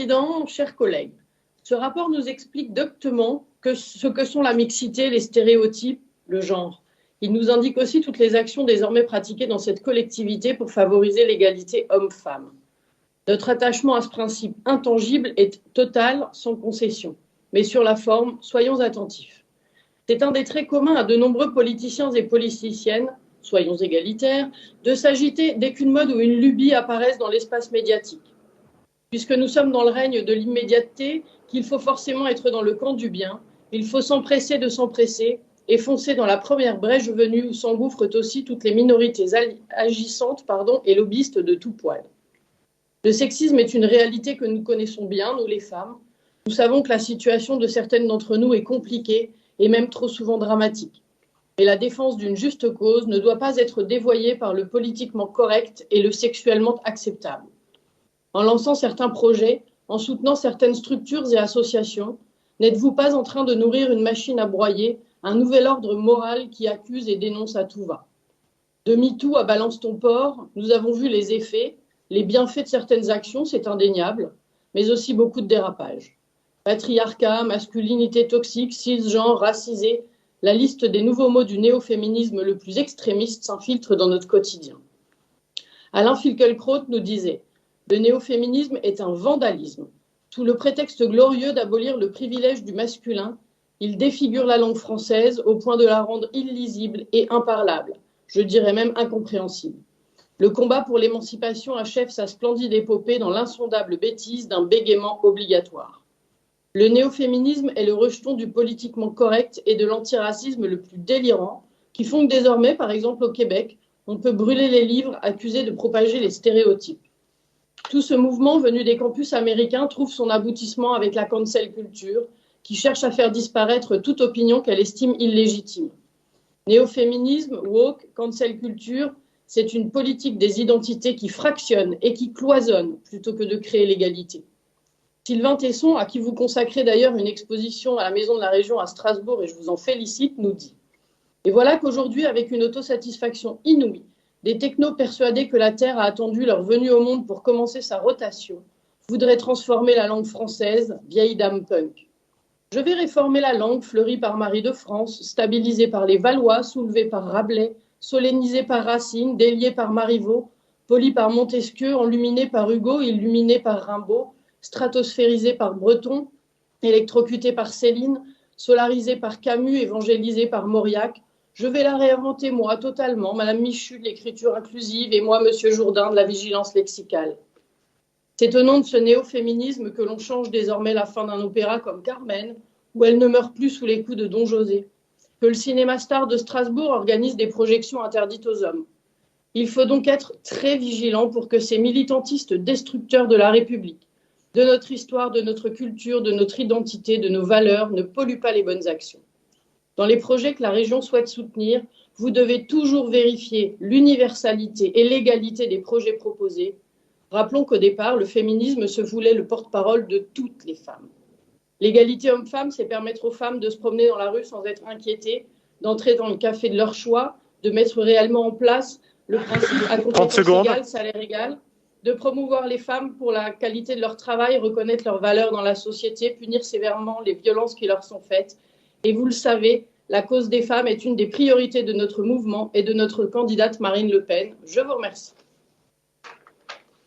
Président, chers collègues, ce rapport nous explique doctement ce que sont la mixité, les stéréotypes, le genre. Il nous indique aussi toutes les actions désormais pratiquées dans cette collectivité pour favoriser l'égalité homme-femme. Notre attachement à ce principe intangible est total, sans concession. Mais sur la forme, soyons attentifs. C'est un des traits communs à de nombreux politiciens et politiciennes, soyons égalitaires, de s'agiter dès qu'une mode ou une lubie apparaissent dans l'espace médiatique. Puisque nous sommes dans le règne de l'immédiateté, qu'il faut forcément être dans le camp du bien, il faut s'empresser de s'empresser et foncer dans la première brèche venue où s'engouffrent aussi toutes les minorités agissantes et lobbyistes de tout poil. Le sexisme est une réalité que nous connaissons bien, nous les femmes. Nous savons que la situation de certaines d'entre nous est compliquée et même trop souvent dramatique. Et la défense d'une juste cause ne doit pas être dévoyée par le politiquement correct et le sexuellement acceptable. En lançant certains projets, en soutenant certaines structures et associations, n'êtes-vous pas en train de nourrir une machine à broyer, un nouvel ordre moral qui accuse et dénonce à tout va? De MeToo à Balance ton porc, nous avons vu les effets, les bienfaits de certaines actions, c'est indéniable, mais aussi beaucoup de dérapages. Patriarcat, masculinité toxique, cisgenre, racisé, la liste des nouveaux mots du néo-féminisme le plus extrémiste s'infiltre dans notre quotidien. Alain Finkielkraut nous disait: le néo-féminisme est un vandalisme. Sous le prétexte glorieux d'abolir le privilège du masculin, il défigure la langue française au point de la rendre illisible et imparlable, je dirais même incompréhensible. Le combat pour l'émancipation achève sa splendide épopée dans l'insondable bêtise d'un bégaiement obligatoire. Le néo-féminisme est le rejeton du politiquement correct et de l'antiracisme le plus délirant, qui font que désormais, par exemple au Québec, on peut brûler les livres accusés de propager les stéréotypes. Tout ce mouvement venu des campus américains trouve son aboutissement avec la cancel culture, qui cherche à faire disparaître toute opinion qu'elle estime illégitime. Néo-féminisme, woke, cancel culture, c'est une politique des identités qui fractionne et qui cloisonne plutôt que de créer l'égalité. Sylvain Tesson, à qui vous consacrez d'ailleurs une exposition à la Maison de la Région à Strasbourg, et je vous en félicite, nous dit: et voilà qu'aujourd'hui, avec une autosatisfaction inouïe, des technos persuadés que la Terre a attendu leur venue au monde pour commencer sa rotation voudraient transformer la langue française, vieille dame punk. Je vais réformer la langue fleurie par Marie de France, stabilisée par les Valois, soulevée par Rabelais, solennisée par Racine, déliée par Marivaux, polie par Montesquieu, enluminée par Hugo, illuminée par Rimbaud, stratosphérisée par Breton, électrocutée par Céline, solarisée par Camus, évangélisée par Mauriac. Je vais la réinventer, moi, totalement, Madame Michu de l'écriture inclusive et moi, Monsieur Jourdain de la vigilance lexicale. C'est au nom de ce néo-féminisme que l'on change désormais la fin d'un opéra comme Carmen, où elle ne meurt plus sous les coups de Don José, que le cinéma star de Strasbourg organise des projections interdites aux hommes. Il faut donc être très vigilant pour que ces militantistes destructeurs de la République, de notre histoire, de notre culture, de notre identité, de nos valeurs, ne polluent pas les bonnes actions. Dans les projets que la région souhaite soutenir, vous devez toujours vérifier l'universalité et l'égalité des projets proposés. Rappelons qu'au départ, le féminisme se voulait le porte-parole de toutes les femmes. L'égalité homme-femme, c'est permettre aux femmes de se promener dans la rue sans être inquiétées, d'entrer dans le café de leur choix, de mettre réellement en place le principe à compétence égale, salaire égal, de promouvoir les femmes pour la qualité de leur travail, reconnaître leurs valeurs dans la société, punir sévèrement les violences qui leur sont faites. Et vous le savez, la cause des femmes est une des priorités de notre mouvement et de notre candidate Marine Le Pen. Je vous remercie.